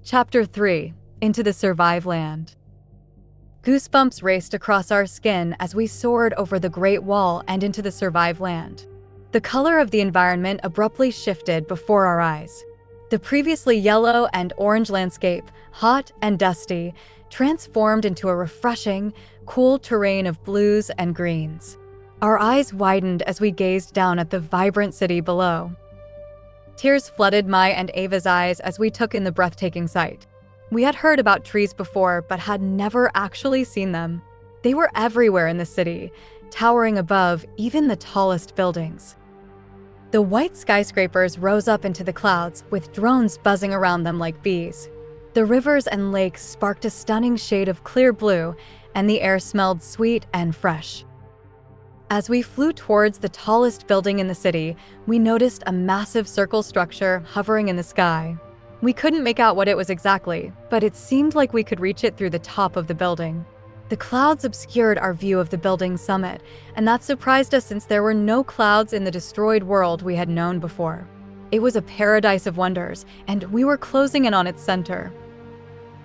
Chapter 3: Into the Survive Land. Goosebumps raced across our skin as we soared over the Great Wall and into the Survive Land. The color of the environment abruptly shifted before our eyes. The previously yellow and orange landscape, hot and dusty, transformed into a refreshing, cool terrain of blues and greens. Our eyes widened as we gazed down at the vibrant city below. Tears flooded my and Ava's eyes as we took in the breathtaking sight. We had heard about trees before, but had never actually seen them. They were everywhere in the city, towering above even the tallest buildings. The white skyscrapers rose up into the clouds, with drones buzzing around them like bees. The rivers and lakes sparked a stunning shade of clear blue, and the air smelled sweet and fresh. As we flew towards the tallest building in the city, we noticed a massive circle structure hovering in the sky. We couldn't make out what it was exactly, but it seemed like we could reach it through the top of the building. The clouds obscured our view of the building's summit, and that surprised us since there were no clouds in the destroyed world we had known before. It was a paradise of wonders, and we were closing in on its center.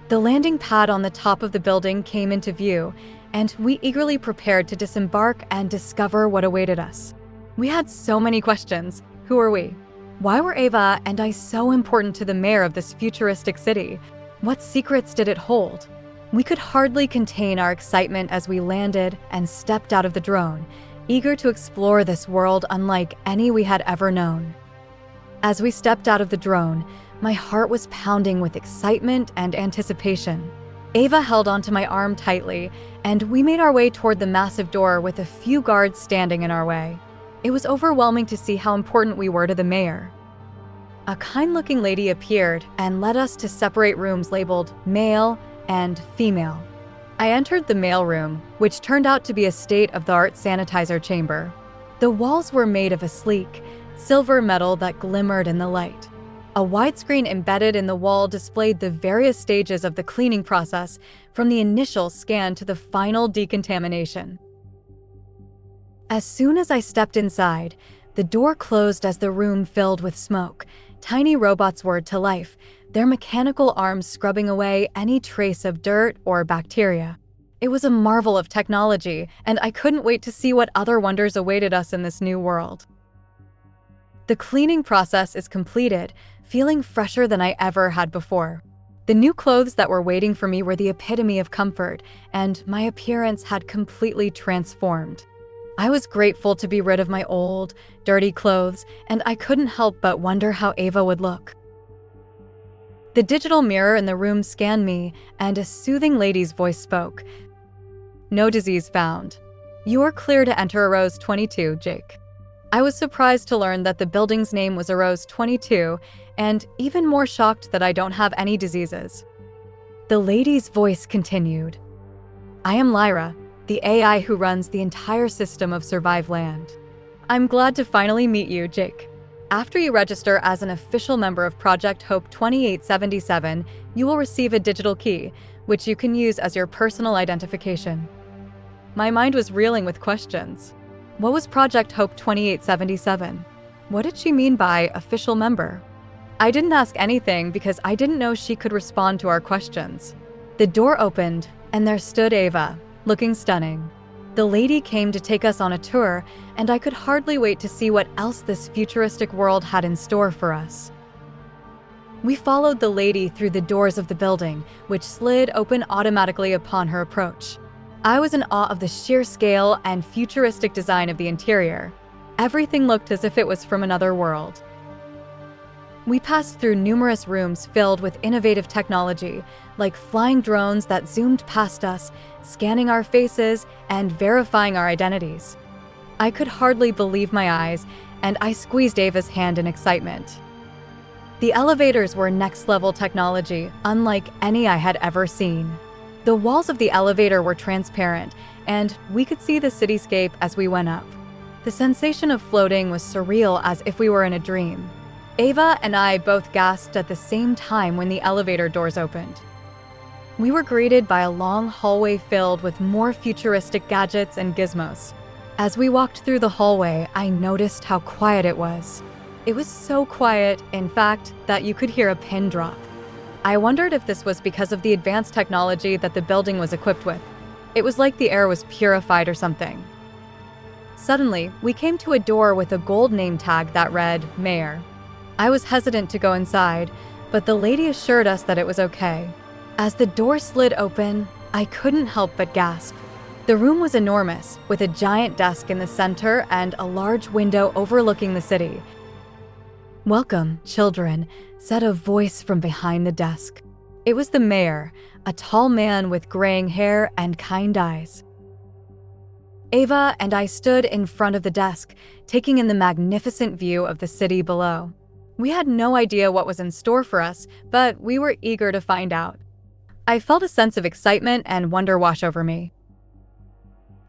The landing pad on the top of the building came into view, and we eagerly prepared to disembark and discover what awaited us. We had so many questions. Who were we? Why were Ava and I so important to the mayor of this futuristic city? What secrets did it hold? We could hardly contain our excitement as we landed and stepped out of the drone, eager to explore this world unlike any we had ever known. As we stepped out of the drone, my heart was pounding with excitement and anticipation. Ava held onto my arm tightly, and we made our way toward the massive door with a few guards standing in our way. It was overwhelming to see how important we were to the mayor. A kind-looking lady appeared and led us to separate rooms labeled male and female. I entered the male room, which turned out to be a state-of-the-art sanitizer chamber. The walls were made of a sleek, silver metal that glimmered in the light. A widescreen embedded in the wall displayed the various stages of the cleaning process, from the initial scan to the final decontamination. As soon as I stepped inside, the door closed as the room filled with smoke. Tiny robots whirred to life, their mechanical arms scrubbing away any trace of dirt or bacteria. It was a marvel of technology, and I couldn't wait to see what other wonders awaited us in this new world. The cleaning process is completed, feeling fresher than I ever had before. The new clothes that were waiting for me were the epitome of comfort, and my appearance had completely transformed. I was grateful to be rid of my old, dirty clothes, and I couldn't help but wonder how Ava would look. The digital mirror in the room scanned me, and a soothing lady's voice spoke. "No disease found. You are clear to enter Arose 22, Jake." I was surprised to learn that the building's name was Arose 22, and even more shocked that I don't have any diseases. The lady's voice continued. "I am Lyra, the AI who runs the entire system of Survive Land. I'm glad to finally meet you, Jake. After you register as an official member of Project Hope 2877, you will receive a digital key, which you can use as your personal identification." My mind was reeling with questions. What was Project Hope 2877? What did she mean by official member? I didn't ask anything because I didn't know she could respond to our questions. The door opened, and there stood Ava, looking stunning. The lady came to take us on a tour, and I could hardly wait to see what else this futuristic world had in store for us. We followed the lady through the doors of the building, which slid open automatically upon her approach. I was in awe of the sheer scale and futuristic design of the interior. Everything looked as if it was from another world. We passed through numerous rooms filled with innovative technology, like flying drones that zoomed past us, scanning our faces and verifying our identities. I could hardly believe my eyes, and I squeezed Ava's hand in excitement. The elevators were next-level technology, unlike any I had ever seen. The walls of the elevator were transparent, and we could see the cityscape as we went up. The sensation of floating was surreal, as if we were in a dream. Ava and I both gasped at the same time when the elevator doors opened. We were greeted by a long hallway filled with more futuristic gadgets and gizmos. As we walked through the hallway, I noticed how quiet it was. It was so quiet, in fact, that you could hear a pin drop. I wondered if this was because of the advanced technology that the building was equipped with. It was like the air was purified or something. Suddenly, we came to a door with a gold name tag that read, Mayor. I was hesitant to go inside, but the lady assured us that it was okay. As the door slid open, I couldn't help but gasp. The room was enormous, with a giant desk in the center and a large window overlooking the city. "Welcome, children," said a voice from behind the desk. It was the mayor, a tall man with graying hair and kind eyes. Ava and I stood in front of the desk, taking in the magnificent view of the city below. We had no idea what was in store for us, but we were eager to find out. I felt a sense of excitement and wonder wash over me.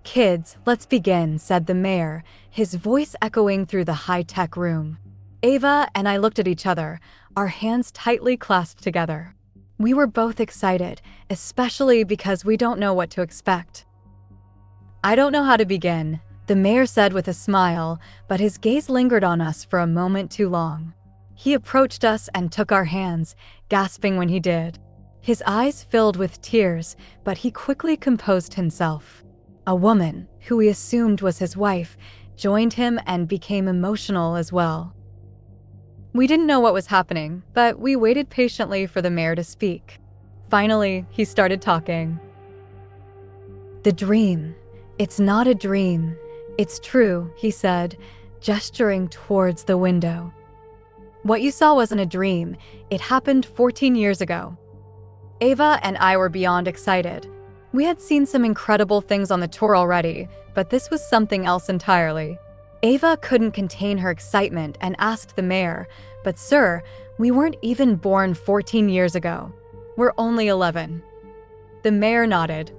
"Kids, let's begin," said the mayor, his voice echoing through the high-tech room. Ava and I looked at each other, our hands tightly clasped together. We were both excited, especially because we don't know what to expect. "I don't know how to begin," the mayor said with a smile, but his gaze lingered on us for a moment too long. He approached us and took our hands, gasping when he did. His eyes filled with tears, but he quickly composed himself. A woman, who we assumed was his wife, joined him and became emotional as well. We didn't know what was happening, but we waited patiently for the mayor to speak. Finally, he started talking. "The dream. It's not a dream. It's true," he said, gesturing towards the window. "What you saw wasn't a dream. It happened 14 years ago." Ava and I were beyond excited. We had seen some incredible things on the tour already, but this was something else entirely. Ava couldn't contain her excitement and asked the mayor, "But sir, we weren't even born 14 years ago. We're only 11. The mayor nodded.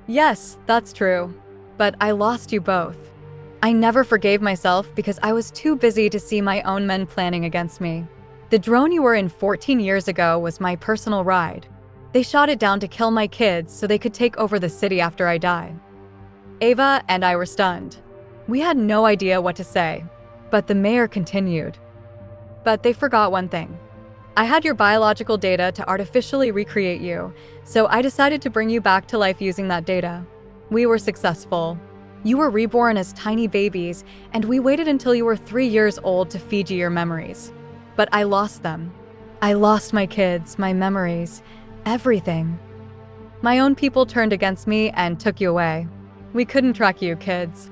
"Yes, that's true. But I lost you both. I never forgave myself because I was too busy to see my own men planning against me. The drone you were in 14 years ago was my personal ride. They shot it down to kill my kids so they could take over the city after I died." Ava and I were stunned. We had no idea what to say, but the mayor continued. "But they forgot one thing. I had your biological data to artificially recreate you, so I decided to bring you back to life using that data. We were successful. You were reborn as tiny babies, and we waited until you were 3 years old to feed you your memories. But I lost them. I lost my kids, my memories, everything. My own people turned against me and took you away. We couldn't track you, kids."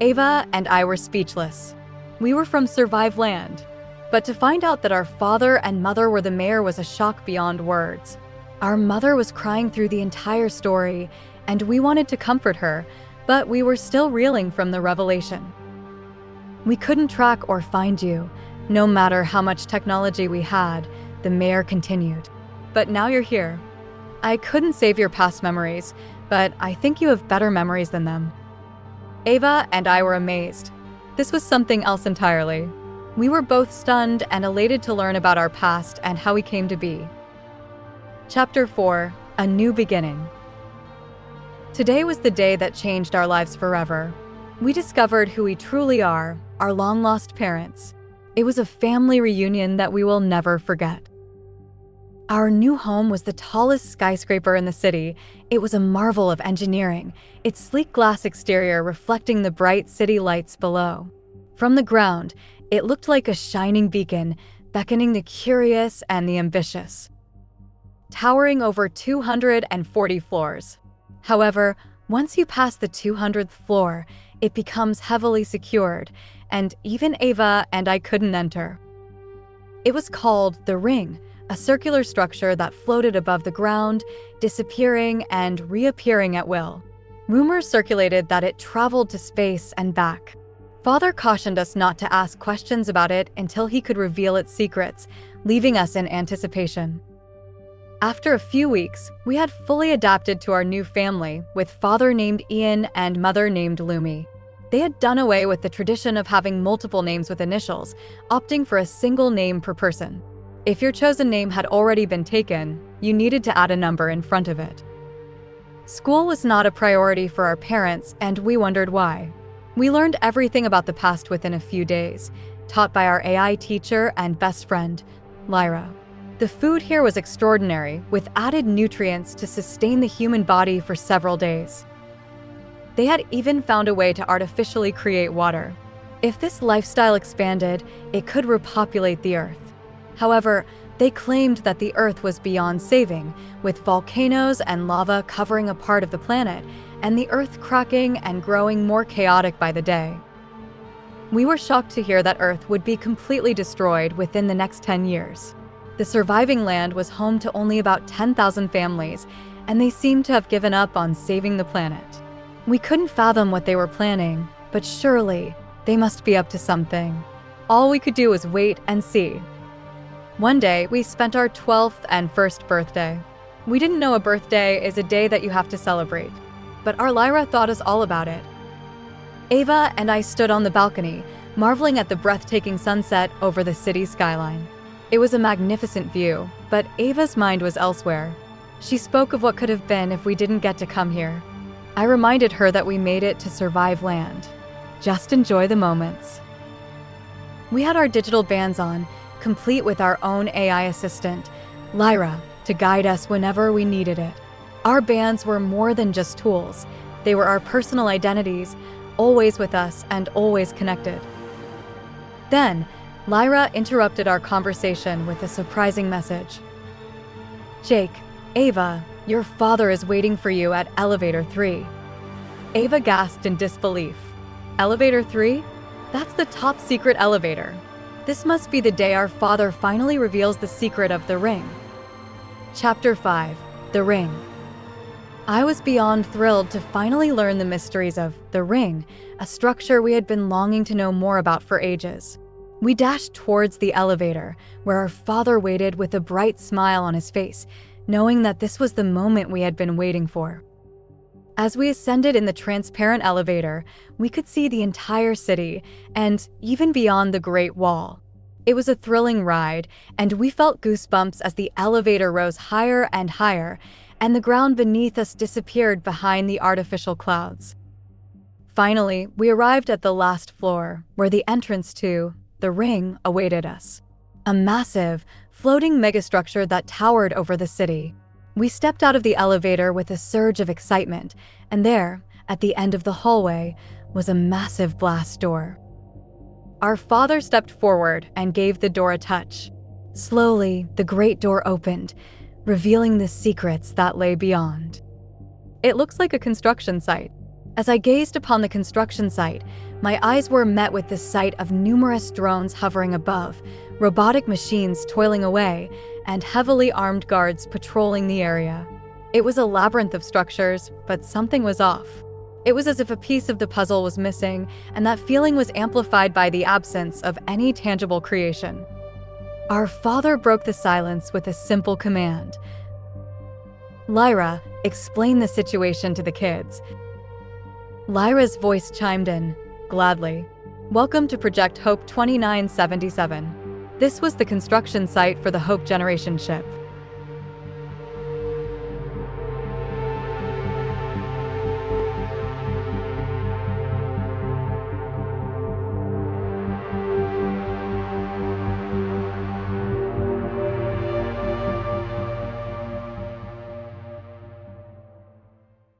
Ava and I were speechless. We were from Survive Land, but to find out that our father and mother were the mayor was a shock beyond words. Our mother was crying through the entire story, and we wanted to comfort her, but we were still reeling from the revelation. "We couldn't track or find you, no matter how much technology we had," the mayor continued. "But now you're here. I couldn't save your past memories, but I think you have better memories than them." Ava and I were amazed. This was something else entirely. We were both stunned and elated to learn about our past and how we came to be. Chapter 4: A New Beginning. Today was the day that changed our lives forever. We discovered who we truly are, our long-lost parents. It was a family reunion that we will never forget. Our new home was the tallest skyscraper in the city. It was a marvel of engineering, its sleek glass exterior reflecting the bright city lights below. From the ground, it looked like a shining beacon, beckoning the curious and the ambitious. Towering over 240 floors. However, once you pass the 200th floor, it becomes heavily secured, and even Ava and I couldn't enter. It was called the Ring, a circular structure that floated above the ground, disappearing and reappearing at will. Rumors circulated that it traveled to space and back. Father cautioned us not to ask questions about it until he could reveal its secrets, leaving us in anticipation. After a few weeks, we had fully adapted to our new family, with father named Ian and mother named Lumi. They had done away with the tradition of having multiple names with initials, opting for a single name per person. If your chosen name had already been taken, you needed to add a number in front of it. School was not a priority for our parents, and we wondered why. We learned everything about the past within a few days, taught by our AI teacher and best friend, Lyra. The food here was extraordinary, with added nutrients to sustain the human body for several days. They had even found a way to artificially create water. If this lifestyle expanded, it could repopulate the Earth. However, they claimed that the Earth was beyond saving, with volcanoes and lava covering a part of the planet, and the Earth cracking and growing more chaotic by the day. We were shocked to hear that Earth would be completely destroyed within the next 10 years. The surviving land was home to only about 10,000 families, and they seemed to have given up on saving the planet. We couldn't fathom what they were planning, but surely they must be up to something. All we could do was wait and see. One day, we spent our 12th and first birthday. We didn't know a birthday is a day that you have to celebrate, but our Lyra taught us all about it. Ava and I stood on the balcony, marveling at the breathtaking sunset over the city skyline. It was a magnificent view, but Ava's mind was elsewhere. She spoke of what could have been if we didn't get to come here. I reminded her that we made it to survive land. Just enjoy the moments. We had our digital bands on, complete with our own AI assistant, Lyra, to guide us whenever we needed it. Our bands were more than just tools. They were our personal identities, always with us and always connected. Then, Lyra interrupted our conversation with a surprising message. "Jake, Ava, your father is waiting for you at Elevator 3. Ava gasped in disbelief. Elevator 3? That's the top secret elevator. This must be the day our father finally reveals the secret of the ring. Chapter 5. The Ring. I was beyond thrilled to finally learn the mysteries of the ring, a structure we had been longing to know more about for ages. We dashed towards the elevator, where our father waited with a bright smile on his face, knowing that this was the moment we had been waiting for. As we ascended in the transparent elevator, we could see the entire city, and even beyond the Great Wall. It was a thrilling ride, and we felt goosebumps as the elevator rose higher and higher, and the ground beneath us disappeared behind the artificial clouds. Finally, we arrived at the last floor, where the entrance to the ring awaited us. A massive, floating megastructure that towered over the city. We stepped out of the elevator with a surge of excitement, and there, at the end of the hallway, was a massive glass door. Our father stepped forward and gave the door a touch. Slowly, the great door opened, revealing the secrets that lay beyond. It looks like a construction site. As I gazed upon the construction site, my eyes were met with the sight of numerous drones hovering above, robotic machines toiling away, and heavily armed guards patrolling the area. It was a labyrinth of structures, but something was off. It was as if a piece of the puzzle was missing, and that feeling was amplified by the absence of any tangible creation. Our father broke the silence with a simple command. "Lyra, explain the situation to the kids." Lyra's voice chimed in, gladly. "Welcome to Project Hope 2977. This was the construction site for the Hope Generation ship.